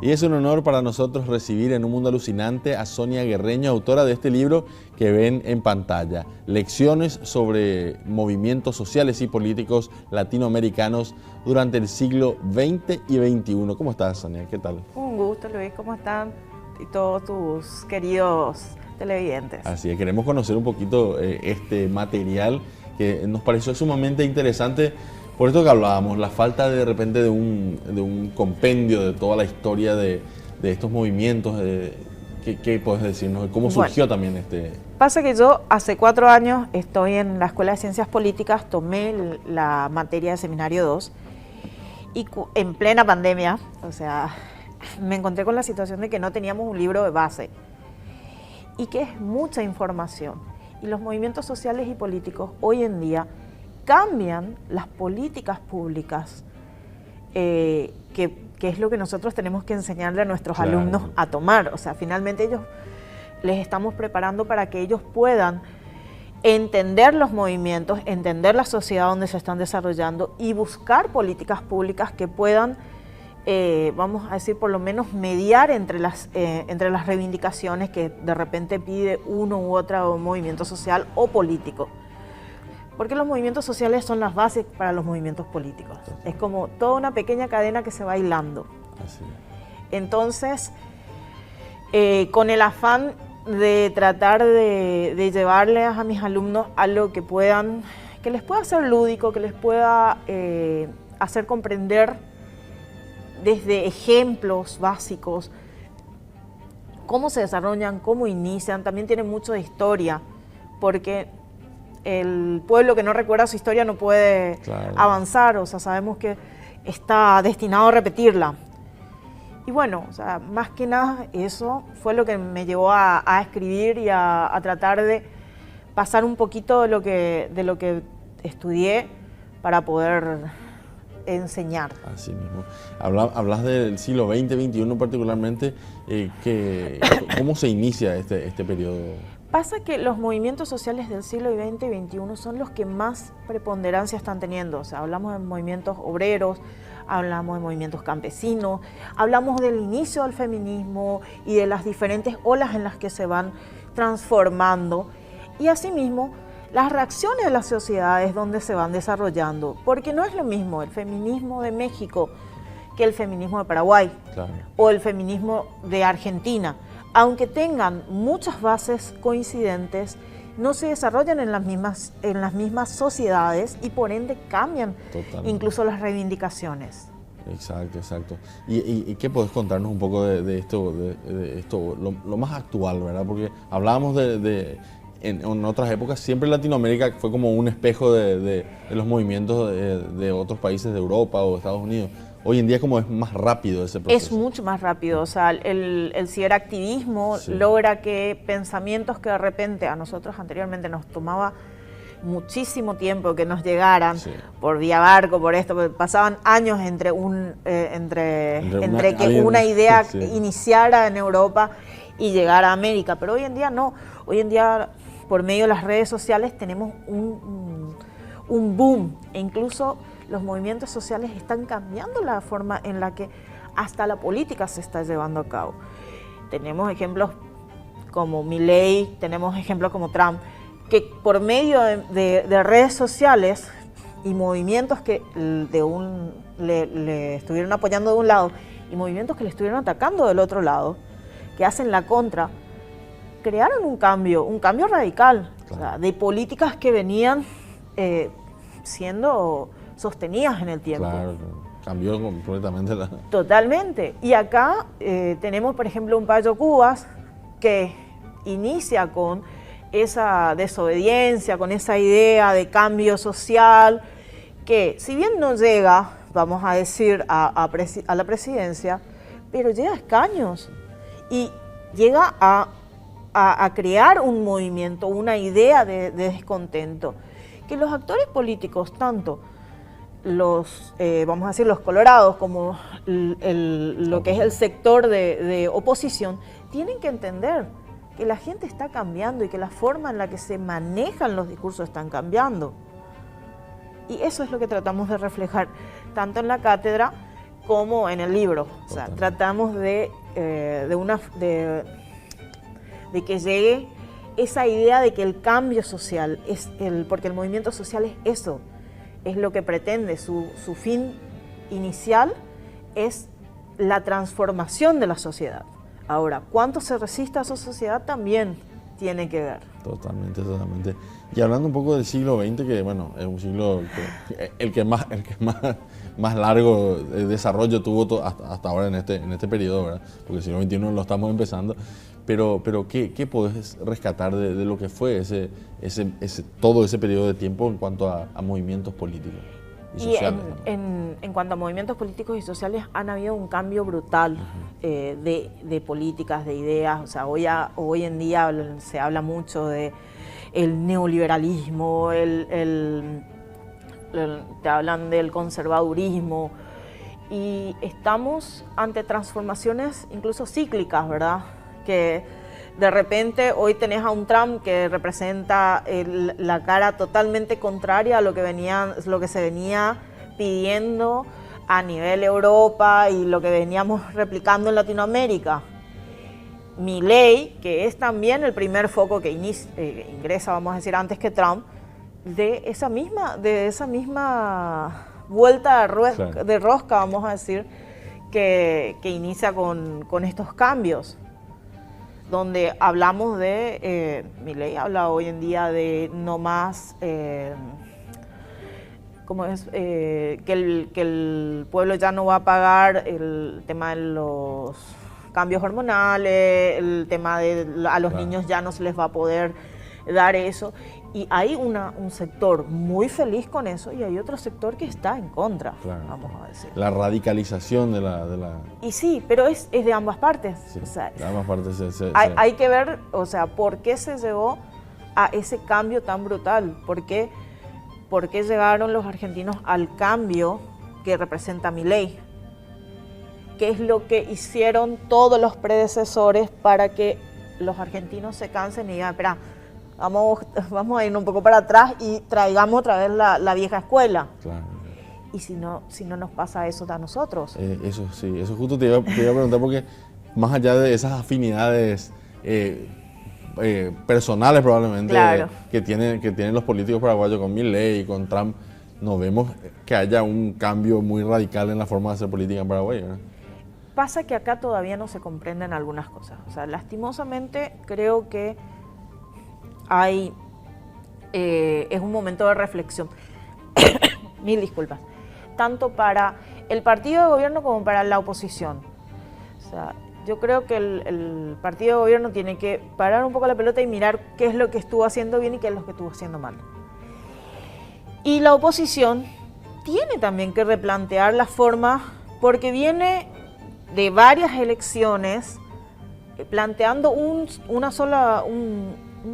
Y es un honor para nosotros recibir en Un Mundo Alucinante a Sonia Guerreño, autora de este libro que ven en pantalla, Lecciones sobre movimientos sociales y políticos latinoamericanos durante el siglo XX y XXI. ¿Cómo estás, Sonia? ¿Qué tal? Un gusto, Luis. ¿Cómo están? Y todos tus queridos televidentes. Así es, queremos conocer un poquito este material que nos pareció sumamente interesante. Por esto que hablábamos, la falta de repente de un compendio de toda la historia de estos movimientos. ¿Qué puedes decirnos? ¿Cómo surgió también este...? Pasa que yo hace 4 años estoy en la Escuela de Ciencias Políticas, tomé la materia de Seminario 2 y en plena pandemia, o sea, me encontré con la situación de que no teníamos un libro de base y que es mucha información. Y los movimientos sociales y políticos hoy en día cambian las políticas públicas, que es lo que nosotros tenemos que enseñarle a nuestros alumnos a tomar. O sea, finalmente les estamos preparando para que ellos puedan entender los movimientos, entender la sociedad donde se están desarrollando y buscar políticas públicas que puedan, vamos a decir, por lo menos mediar entre las reivindicaciones que de repente pide uno u otro movimiento social o político. Porque los movimientos sociales son las bases para los movimientos políticos. Es como toda una pequeña cadena que se va hilando. Así. Entonces, con el afán de tratar de llevarles a mis alumnos algo que les pueda ser lúdico, que les pueda hacer comprender desde ejemplos básicos cómo se desarrollan, cómo inician. También tiene mucho de historia, porque el pueblo que no recuerda su historia no puede avanzar, o sea, sabemos que está destinado a repetirla. Y bueno, o sea, más que nada eso fue lo que me llevó a escribir y a tratar de pasar un poquito de lo que estudié para poder enseñar. Así mismo. Hablas del siglo XX, XXI particularmente, ¿cómo se inicia este periodo? Pasa que los movimientos sociales del siglo XX y XXI son los que más preponderancia están teniendo. O sea, hablamos de movimientos obreros, hablamos de movimientos campesinos, hablamos del inicio del feminismo y de las diferentes olas en las que se van transformando. Y asimismo, las reacciones de las sociedades donde se van desarrollando. Porque no es lo mismo el feminismo de México que el feminismo de Paraguay, o el feminismo de Argentina. Aunque tengan muchas bases coincidentes, no se desarrollan en las mismas sociedades y por ende cambian incluso las reivindicaciones. Exacto. ¿Y qué podés contarnos un poco de esto, lo más actual, verdad? Porque hablábamos en otras épocas, siempre Latinoamérica fue como un espejo de los movimientos de otros países de Europa o de Estados Unidos. Hoy en día como es más rápido ese proceso. Es mucho más rápido, o sea, el ciberactivismo logra que pensamientos que de repente a nosotros anteriormente nos tomaba muchísimo tiempo que nos llegaran por vía barco, por esto, porque pasaban años entre que una idea iniciara en Europa y llegara a América, pero hoy en día no. Hoy en día, por medio de las redes sociales, tenemos un boom, e incluso los movimientos sociales están cambiando la forma en la que hasta la política se está llevando a cabo. Tenemos ejemplos como Milei, tenemos ejemplos como Trump, que por medio de redes sociales y movimientos que le estuvieron apoyando de un lado y movimientos que le estuvieron atacando del otro lado, que hacen la contra, crearon un cambio radical, o sea, de políticas que venían siendo sostenidas en el tiempo. Claro, cambió completamente la... Totalmente. Y acá tenemos, por ejemplo, un Payo Cubas que inicia con esa desobediencia, con esa idea de cambio social, que si bien no llega, vamos a decir, a la presidencia, pero llega a escaños y llega a crear un movimiento, una idea de descontento, que los actores políticos, tanto vamos a decir, los colorados, como lo que es el sector de oposición, tienen que entender que la gente está cambiando y que la forma en la que se manejan los discursos están cambiando. Y eso es lo que tratamos de reflejar, tanto en la cátedra como en el libro. O sea, tratamos de que llegue esa idea de que el cambio social, porque el movimiento social es eso, es lo que pretende, su fin inicial es la transformación de la sociedad. Ahora, ¿cuánto se resiste a esa sociedad? También tiene que ver. Totalmente. Y hablando un poco del siglo XX, que bueno, es un siglo el que más largo desarrollo tuvo hasta ahora en este periodo, ¿verdad? Porque el siglo XXI lo estamos empezando. Pero ¿qué podés rescatar de lo que fue todo ese periodo de tiempo en cuanto a movimientos políticos y sociales? En cuanto a movimientos políticos y sociales, han habido un cambio brutal de políticas, de ideas. O sea, hoy en día se habla mucho de el neoliberalismo, te hablan del conservadurismo, y estamos ante transformaciones incluso cíclicas, ¿verdad? Que de repente hoy tenés a un Trump que representa la cara totalmente contraria a lo que se venía pidiendo a nivel Europa y lo que veníamos replicando en Latinoamérica. Milei, que es también el primer foco que ingresa, vamos a decir, antes que Trump, de esa misma vuelta de rosca, vamos a decir, que inicia con estos cambios, donde hablamos Milei habla hoy en día de no más, que el pueblo ya no va a pagar el tema de los cambios hormonales, el tema de a los niños ya no se les va a poder dar eso. Y hay un sector muy feliz con eso y hay otro sector que está en contra, vamos a decir. La radicalización de la... Y sí, pero es de ambas partes. Sí, o sea, de ambas partes hay que ver, o sea, por qué se llevó a ese cambio tan brutal. ¿Por qué llegaron los argentinos al cambio que representa Milei? ¿Qué es lo que hicieron todos los predecesores para que los argentinos se cansen y digan, espera, vamos a ir un poco para atrás y traigamos otra vez la vieja escuela? Claro. Y si no nos pasa eso a nosotros. Eso justo te iba a preguntar, porque más allá de esas afinidades personales probablemente que tienen los políticos paraguayos con Milei y con Trump, no vemos que haya un cambio muy radical en la forma de hacer política en Paraguay, ¿verdad? Pasa que acá todavía no se comprenden algunas cosas. O sea, lastimosamente creo que es un momento de reflexión. Mil disculpas. Tanto para el partido de gobierno como para la oposición. O sea, yo creo que el partido de gobierno tiene que parar un poco la pelota y mirar qué es lo que estuvo haciendo bien y qué es lo que estuvo haciendo mal. Y la oposición tiene también que replantear la forma, porque viene de varias elecciones planteando un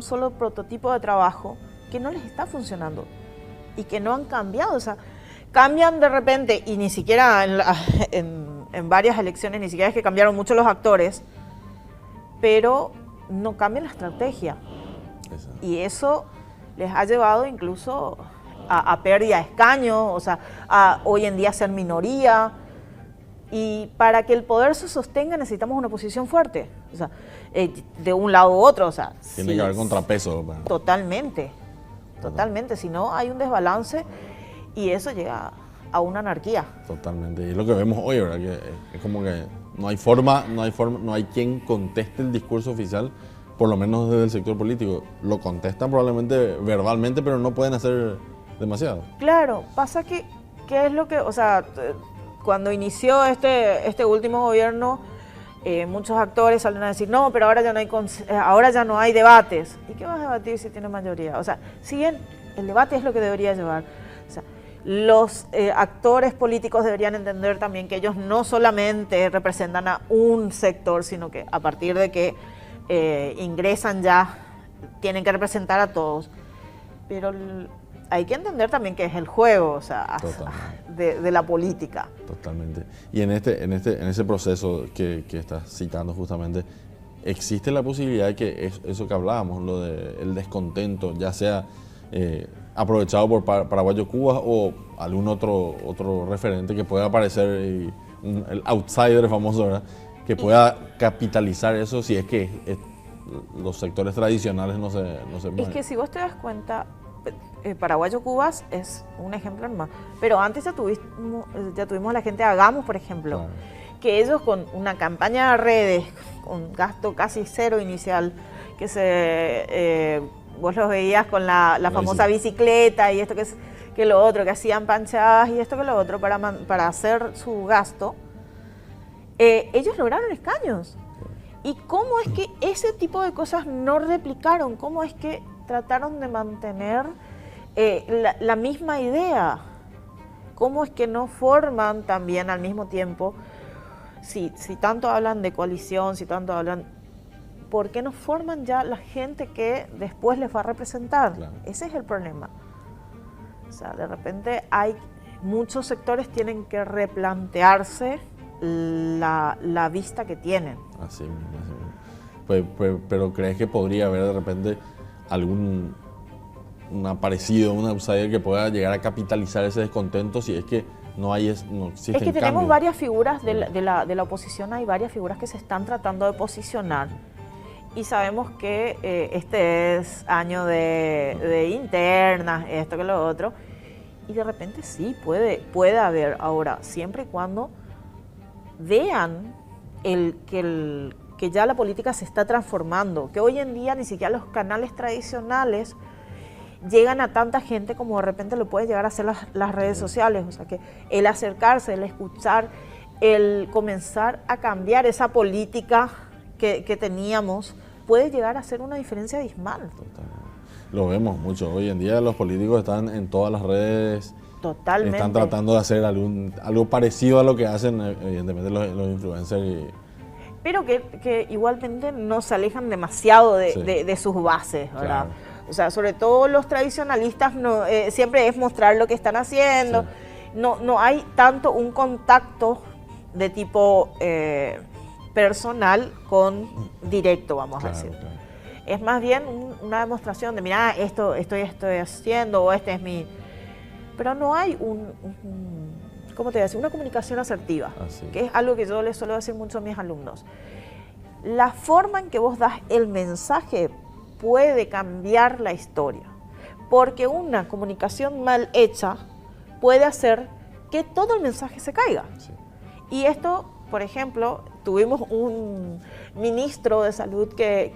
solo prototipo de trabajo que no les está funcionando y que no han cambiado. O sea, cambian de repente y ni siquiera en varias elecciones, ni siquiera es que cambiaron mucho los actores, pero no cambian la estrategia. Exacto. Y eso les ha llevado incluso a pérdida de escaños, o sea, a hoy en día ser minoría. Y para que el poder se sostenga necesitamos una oposición fuerte, o sea, de un lado u otro, o sea. Tiene que haber contrapeso. Totalmente, si no hay un desbalance y eso llega a una anarquía. Totalmente, y es lo que vemos hoy, ¿verdad? Que es como que no hay quien conteste el discurso oficial, por lo menos desde el sector político. Lo contestan probablemente verbalmente, pero no pueden hacer demasiado. Claro, pasa que es lo que, o sea, cuando inició este último gobierno, muchos actores salen a decir, no, pero ahora ya no hay debates. ¿Y qué vas a debatir si tiene mayoría? O sea, si bien el debate es lo que debería llevar, o sea, los actores políticos deberían entender también que ellos no solamente representan a un sector, sino que a partir de que ingresan ya, tienen que representar a todos. Pero hay que entender también que es el juego, o sea, de la política. Totalmente. Y en ese proceso que estás citando justamente, ¿existe la posibilidad de que eso que hablábamos, lo del descontento, ya sea aprovechado por Paraguayo Cuba o algún otro referente que pueda aparecer el outsider famoso, ¿verdad? Que pueda capitalizar eso si es que los sectores tradicionales no se mueven. Es que si vos te das cuenta, Paraguayo Cubas es un ejemplo nomás. Pero antes ya tuvimos a la gente de Hagamos, por ejemplo, claro, que ellos con una campaña de redes, con gasto casi cero inicial, que vos los veías con la famosa bicicleta y esto que lo otro, que hacían panchadas y esto que lo otro para hacer su gasto, ellos lograron escaños. ¿Y cómo es que ese tipo de cosas no replicaron? ¿Cómo es que trataron de mantener la misma idea? ¿Cómo es que no forman también al mismo tiempo? Si tanto hablan de coalición, si tanto hablan, ¿por qué no forman ya la gente que después les va a representar? Claro. Ese es el problema. O sea, de repente muchos sectores tienen que replantearse la vista que tienen. Así mismo. Pero ¿crees que podría haber de repente un aparecido, un outsider que pueda llegar a capitalizar ese descontento si es que no existe? Es que tenemos varias figuras de la oposición, hay varias figuras que se están tratando de posicionar. Y sabemos que este es año de internas, esto que lo otro. Y de repente sí, puede haber ahora, siempre y cuando vean que ya la política se está transformando, que hoy en día ni siquiera los canales tradicionales llegan a tanta gente como de repente lo puede llegar a hacer las redes sociales. O sea que el acercarse, el escuchar, el comenzar a cambiar esa política que teníamos, puede llegar a ser una diferencia abismal. Totalmente. Lo vemos mucho. Hoy en día los políticos están en todas las redes. Totalmente. Están tratando de hacer algo parecido a lo que hacen, evidentemente, los influencers. Pero que igualmente no se alejan demasiado de sus bases, ¿verdad? Claro. O sea, sobre todo los tradicionalistas siempre es mostrar lo que están haciendo. Sí. No hay tanto un contacto de tipo personal con directo, vamos a decir. Claro. Es más bien una demostración de, mira, esto estoy haciendo, o este es mi... Pero no hay ¿cómo te voy a decir? Una comunicación asertiva, que es algo que yo les suelo decir mucho a mis alumnos. La forma en que vos das el mensaje puede cambiar la historia, porque una comunicación mal hecha puede hacer que todo el mensaje se caiga. Sí. Y esto, por ejemplo, tuvimos un ministro de salud que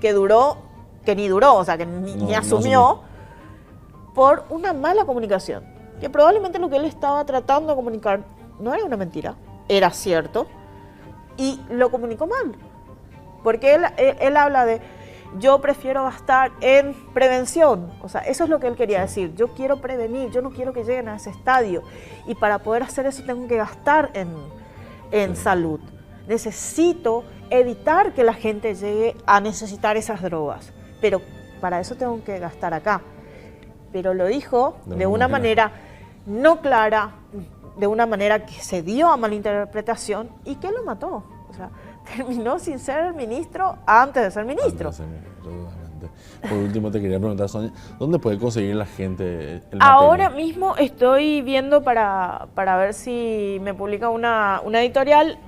ni duró, o sea, que ni asumió por una mala comunicación, que probablemente lo que él estaba tratando de comunicar no era una mentira, era cierto, y lo comunicó mal, porque él habla de, yo prefiero gastar en prevención, o sea, eso es lo que él quería decir, yo quiero prevenir, yo no quiero que lleguen a ese estadio, y para poder hacer eso tengo que gastar en salud, necesito evitar que la gente llegue a necesitar esas drogas, pero para eso tengo que gastar acá. Pero lo dijo de una manera no clara, de una manera que se dio a malinterpretación y que lo mató. O sea, terminó sin ser ministro antes de ser ministro. Por último, te quería preguntar, Sonia, ¿dónde puede conseguir la gente el material? Ahora mismo estoy viendo para ver si me publica una editorial.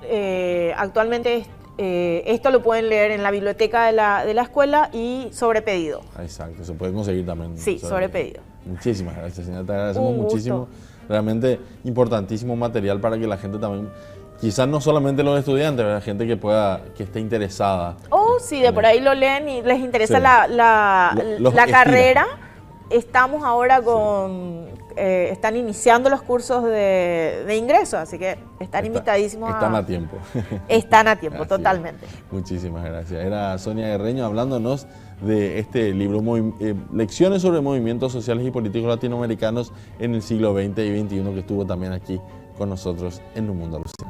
Actualmente esto lo pueden leer en la biblioteca de la escuela y sobre pedido. Exacto, se puede conseguir también. Sí, sobre pedido. Muchísimas gracias, señora. Te agradecemos muchísimo. Realmente importantísimo material para que la gente también, quizás no solamente los estudiantes, ¿verdad? Gente que esté interesada. Sí, de por ahí lo leen y les interesa la carrera. Estamos ahora están iniciando los cursos de ingreso, así que están invitadísimos. Están a tiempo. Están a tiempo, totalmente. Muchísimas gracias. Era Sonia Guerreño hablándonos de este libro, Lecciones sobre movimientos sociales y políticos latinoamericanos en el siglo XX y XXI, que estuvo también aquí con nosotros en Un Mundo Alucinante.